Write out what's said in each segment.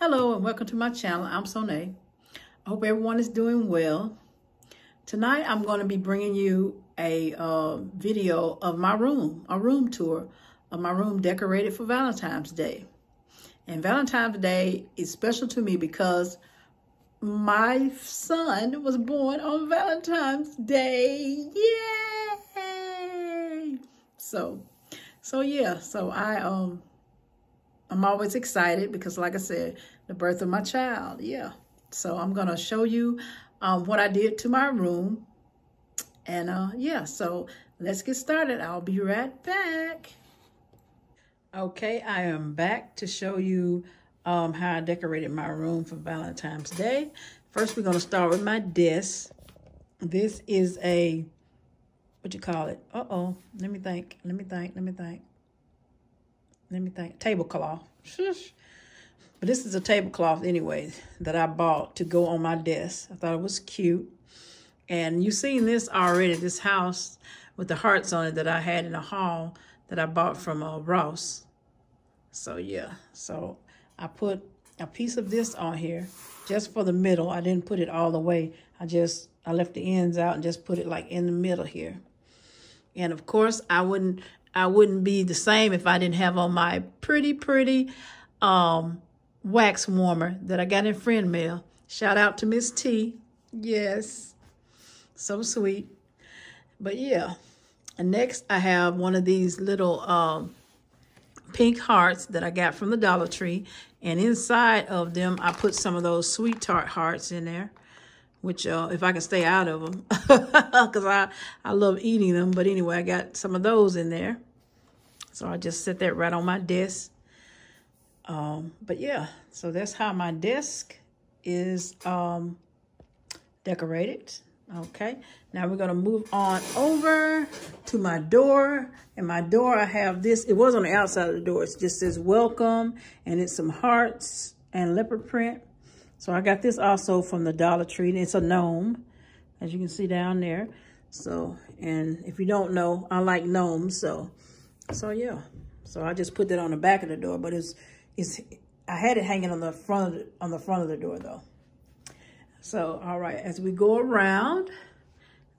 Hello and welcome to my channel. I'm Sona. I hope everyone is doing well. Tonight I'm going to be bringing you a video of my room, a room tour of my room decorated for Valentine's Day. And Valentine's Day is special to me because my son was born on Valentine's Day. Yay! So I'm always excited because, like I said, the birth of my child. Yeah. So I'm going to show you what I did to my room. And yeah, so let's get started. I'll be right back. Okay, I am back to show you how I decorated my room for Valentine's Day. First, we're going to start with my desk. This is a, what you call it? Let me think. Tablecloth. But this is a tablecloth anyway that I bought to go on my desk. I thought it was cute. And you've seen this already, this house with the hearts on it that I had in a haul that I bought from Ross. So yeah, so I put a piece of this on here just for the middle. I didn't put it all the way. I left the ends out and just put it like in the middle here. And of course, I wouldn't be the same if I didn't have on my pretty wax warmer that I got in friend mail. Shout out to Miss T. Yes, so sweet. But yeah, and next I have one of these little pink hearts that I got from the Dollar Tree. And inside of them, I put some of those sweet tart hearts in there, which if I can stay out of them, because I love eating them. But anyway, I got some of those in there. So I just set that right on my desk. But yeah, so that's how my desk is decorated. Okay, now we're going to move on over to my door. And my door, I have this. It was on the outside of the door. It just says welcome, and it's some hearts and leopard print. So I got this also from the Dollar Tree. And it's a gnome, as you can see down there. So, and if you don't know, I like gnomes. So yeah. So I just put that on the back of the door, but I had it hanging on the front of the door though. So, all right, as we go around,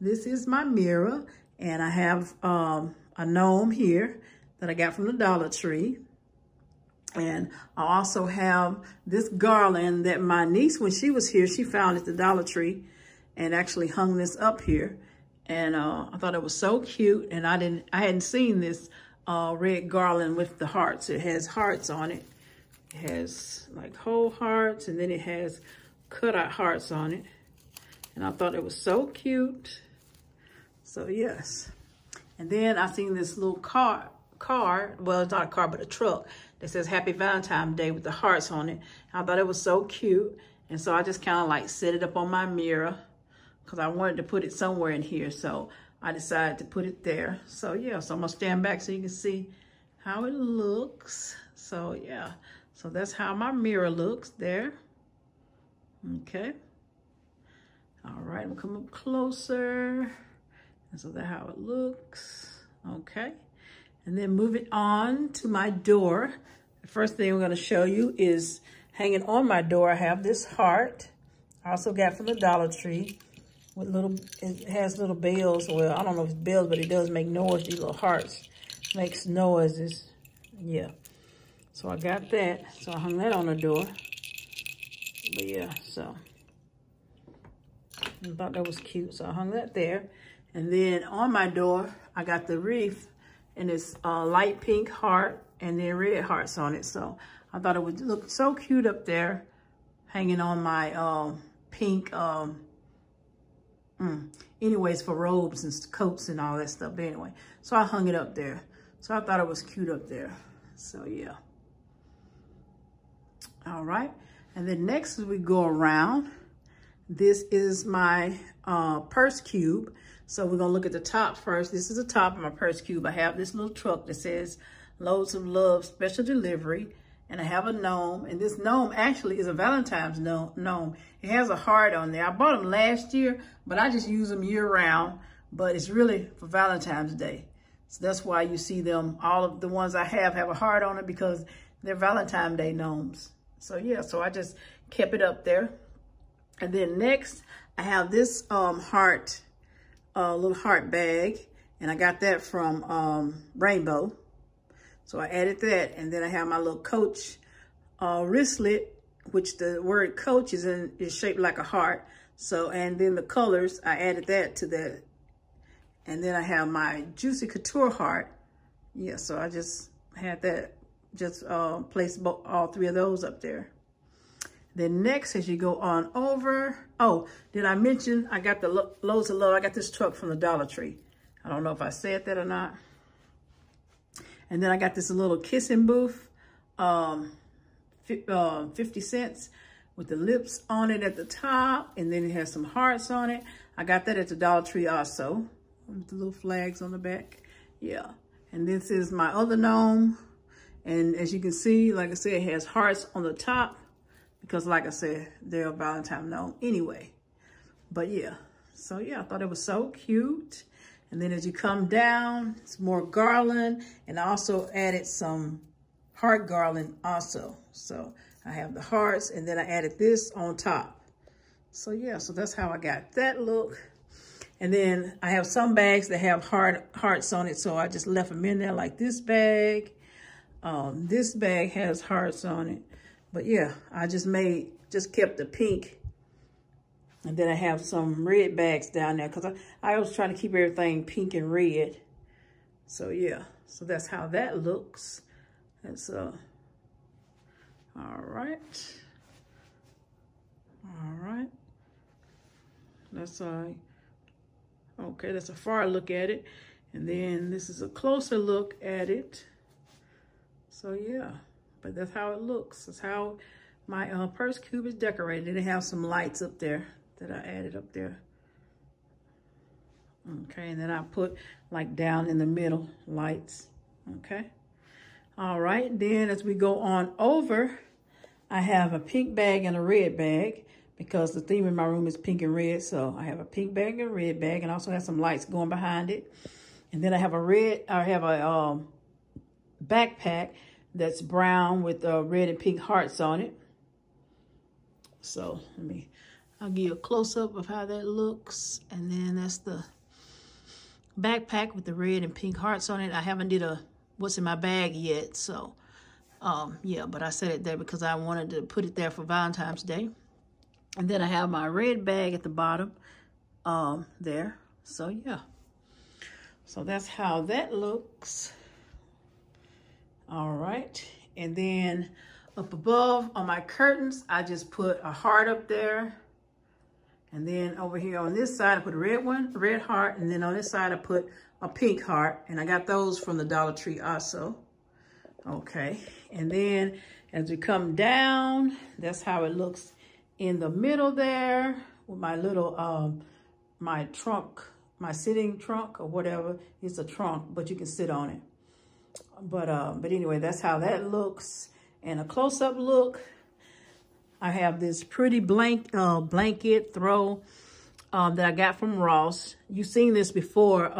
this is my mirror, and I have a gnome here that I got from the Dollar Tree. And I also have this garland that my niece, when she was here, she found at the Dollar Tree and actually hung this up here. And I thought it was so cute. And I hadn't seen this red garland with the hearts. It has hearts on it. It has like whole hearts, and then it has cut out hearts on it. And I thought it was so cute. So yes. And then I seen this little car, well, it's not a car, but a truck that says Happy Valentine's Day with the hearts on it. I thought it was so cute. And so I just kind of like set it up on my mirror because I wanted to put it somewhere in here. So I decided to put it there. So yeah, so I'm gonna stand back so you can see how it looks. So yeah, so that's how my mirror looks there. Okay. All right, I'm gonna come up closer. And so that's how it looks. Okay. And then moving on to my door. The first thing I'm gonna show you is hanging on my door. I have this heart. I also got from the Dollar Tree. With it has little bells. Well, I don't know if it's bells, but it does make noise. These little hearts makes noises. Yeah. So I got that. So I hung that on the door. But yeah, so I thought that was cute. So I hung that there. And then on my door, I got the wreath, and it's a light pink heart and then red hearts on it. So I thought it would look so cute up there, hanging on my pink anyways, for robes and coats and all that stuff. But anyway, so I hung it up there. So I thought it was cute up there. So yeah. All right. And then next as we go around, this is my purse cube. So we're gonna look at the top first. This is the top of my purse cube. I have this little truck that says Loads of Love Special Delivery. And I have a gnome, and this gnome actually is a Valentine's gnome. It has a heart on there. I bought them last year, but I just use them year round, but it's really for Valentine's Day. So that's why you see them, all of the ones I have a heart on it, because they're Valentine's Day gnomes. So yeah, so I just kept it up there. And then next I have this heart, little heart bag, and I got that from Rainbow. So I added that, and then I have my little Coach wristlet, which the word Coach is shaped like a heart. So, and then the colors, I added that to that. And then I have my Juicy Couture heart. Yeah, so I just had that, just placed all three of those up there. Then next, as you go on over, oh, did I mention I got the Loads of Love? I got this truck from the Dollar Tree. I don't know if I said that or not. And then I got this little kissing booth, 50 cents with the lips on it at the top. And then it has some hearts on it. I got that at the Dollar Tree also, with the little flags on the back. Yeah. And this is my other gnome. And as you can see, like I said, it has hearts on the top because like I said, they're a Valentine gnome anyway. But yeah, so yeah, I thought it was so cute. And then as you come down, it's more garland, and I also added some heart garland also. So I have the hearts, and then I added this on top. So yeah, so that's how I got that look. And then I have some bags that have hearts on it, so I just left them in there, like this bag. This bag has hearts on it. But yeah, I just kept the pink. And then I have some red bags down there because I was trying to keep everything pink and red. So yeah, so that's how that looks. That's all right. All right. That's okay, that's a far look at it. And then this is a closer look at it. So yeah, but that's how it looks. That's how my purse cube is decorated. And it has some lights up there that I added up there. Okay, and then I put like down in the middle lights. Okay. All right, then as we go on over, I have a pink bag and a red bag because the theme in my room is pink and red. So I have a pink bag and a red bag, and also have some lights going behind it. And then I have a backpack that's brown with red and pink hearts on it. So I'll give you a close-up of how that looks. And then that's the backpack with the red and pink hearts on it. I haven't did a what's in my bag yet. So, yeah, but I set it there because I wanted to put it there for Valentine's Day. And then I have my red bag at the bottom there. So, yeah. So that's how that looks. All right. And then up above on my curtains, I just put a heart up there. And then over here on this side, I put a red heart. And then on this side, I put a pink heart. And I got those from the Dollar Tree also. Okay. And then as we come down, that's how it looks in the middle there with my little, my trunk, my sitting trunk or whatever. It's a trunk, but you can sit on it. But anyway, that's how that looks. And a close-up look, I have this pretty blanket throw that I got from Ross. You've seen this before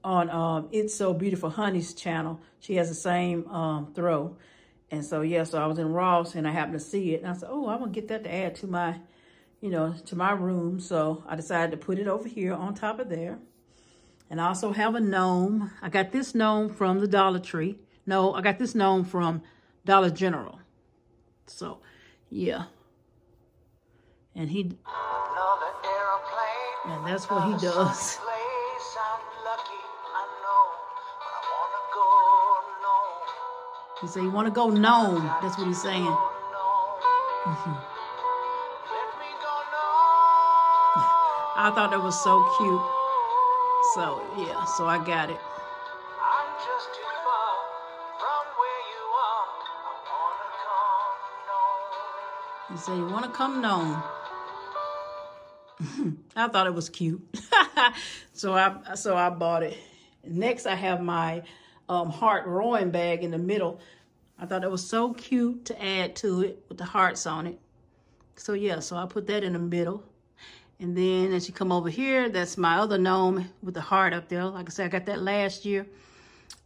on It's So Beautiful Honey's channel. She has the same throw. And so, yeah, so I was in Ross and I happened to see it. And I said, oh, I'm going to get that to add to my, to my room. So I decided to put it over here on top of there. And I also have a gnome. I got this gnome from the Dollar Tree. No, I got this gnome from Dollar General. So, yeah. And that's what he does. He said, you want to go gnome. That's what he's saying. I thought that was so cute. So, yeah, so I got it. I'm just too far from where you are. I wanna come gnome. He said, you want to come gnome. I thought it was cute. So I bought it. Next, I have my heart rowing bag in the middle. I thought it was so cute to add to it with the hearts on it. So, yeah, so I put that in the middle. And then as you come over here, that's my other gnome with the heart up there. Like I said, I got that last year.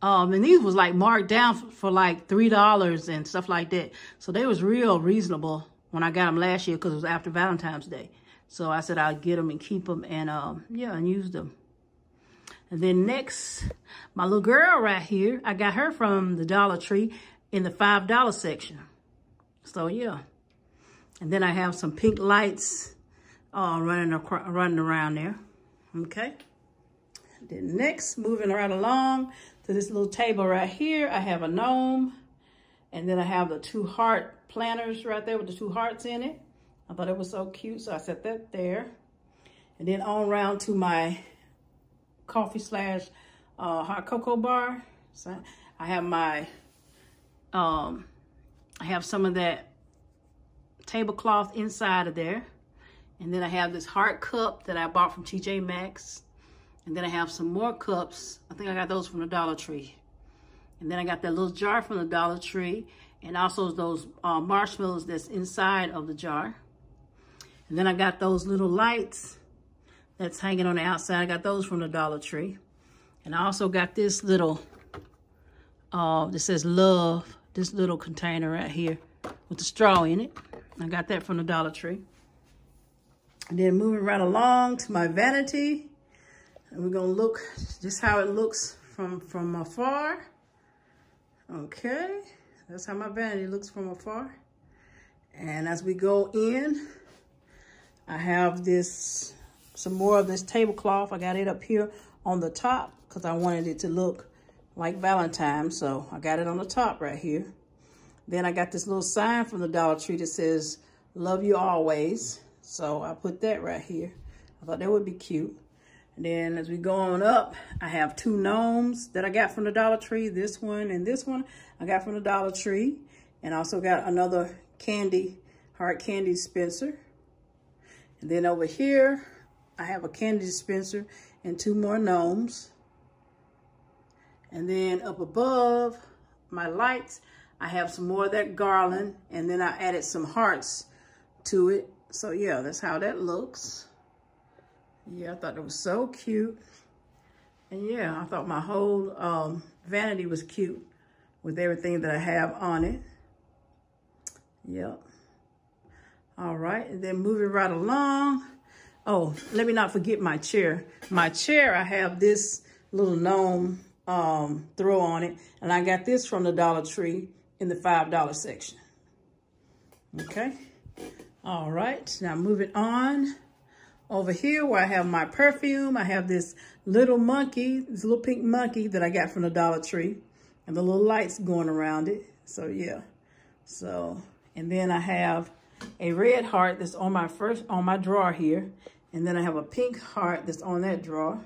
And these was like marked down for like $3 and stuff like that. So they was real reasonable when I got them last year because it was after Valentine's Day. So I said I'd get them and keep them and yeah, and use them. And then next, my little girl right here, I got her from the Dollar Tree in the $5 section. So yeah. And then I have some pink lights running around there. Okay. Then next, moving right along to this little table right here, I have a gnome. And then I have the 2 heart planters right there with the 2 hearts in it. I thought it was so cute, so I set that there. And then on around to my coffee / hot cocoa bar. So I have my, I have some of that tablecloth inside of there. And then I have this heart cup that I bought from TJ Maxx. And then I have some more cups. I think I got those from the Dollar Tree. And then I got that little jar from the Dollar Tree. And also those marshmallows that's inside of the jar. And then I got those little lights that's hanging on the outside. I got those from the Dollar Tree. And I also got this little, this says love, this little container right here with the straw in it. I got that from the Dollar Tree. And then moving right along to my vanity. And we're gonna look just how it looks from afar. Okay, that's how my vanity looks from afar. And as we go in, I have this, some more of this tablecloth. I got it up here on the top because I wanted it to look like Valentine. So I got it on the top right here. Then I got this little sign from the Dollar Tree that says, "Love you always." So I put that right here. I thought that would be cute. And then as we go on up, I have 2 gnomes that I got from the Dollar Tree. This one and this one I got from the Dollar Tree. And I also got another heart candy dispenser. And then over here, I have a candy dispenser and 2 more gnomes. And then up above my lights, I have some more of that garland. And then I added some hearts to it. So yeah, that's how that looks. Yeah, I thought it was so cute. And yeah, I thought my whole vanity was cute with everything that I have on it. Yep. All right, and then moving right along. Oh, let me not forget my chair. My chair, I have this little gnome throw on it. And I got this from the Dollar Tree in the $5 section. Okay. All right, now moving on. Over here where I have my perfume, I have this little monkey, this little pink monkey that I got from the Dollar Tree. And the little lights going around it. So yeah. So, and then I have a red heart that's on my drawer here. And then I have a pink heart that's on that drawer.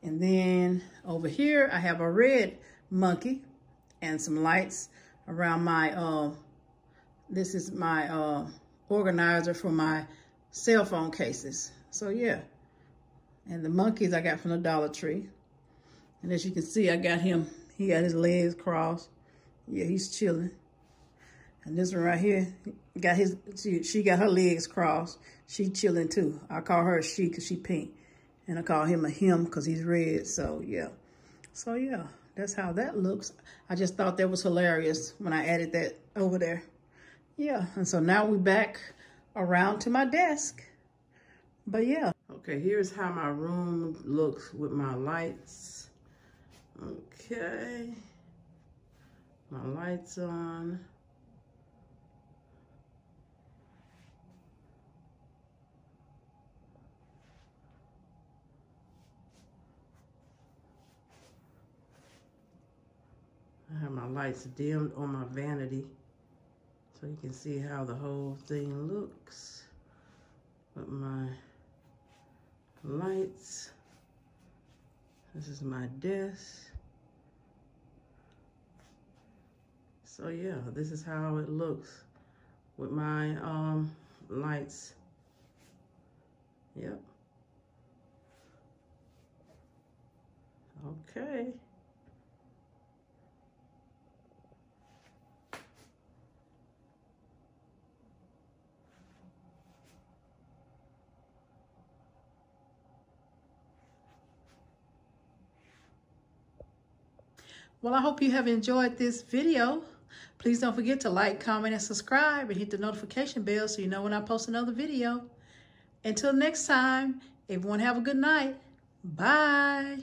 And then over here, I have a red monkey and some lights around my, this is my organizer for my cell phone cases. So yeah. And the monkeys I got from the Dollar Tree. And as you can see, I got him, he got his legs crossed. Yeah, he's chilling. And this one right here, got his, she got her legs crossed. She chilling too. I call her a she because she pink. And I call him a him because he's red. So yeah. So yeah, that's how that looks. I just thought that was hilarious when I added that over there. Yeah, and so now we're back around to my desk. But yeah. Okay, here's how my room looks with my lights. Okay. My lights on. I have my lights dimmed on my vanity so you can see how the whole thing looks with my lights. This is my desk. So yeah, this is how it looks with my lights. Yep. Okay. Well, I hope you have enjoyed this video. Please don't forget to like, comment, and subscribe, and hit the notification bell so you know when I post another video. Until next time, everyone have a good night. Bye.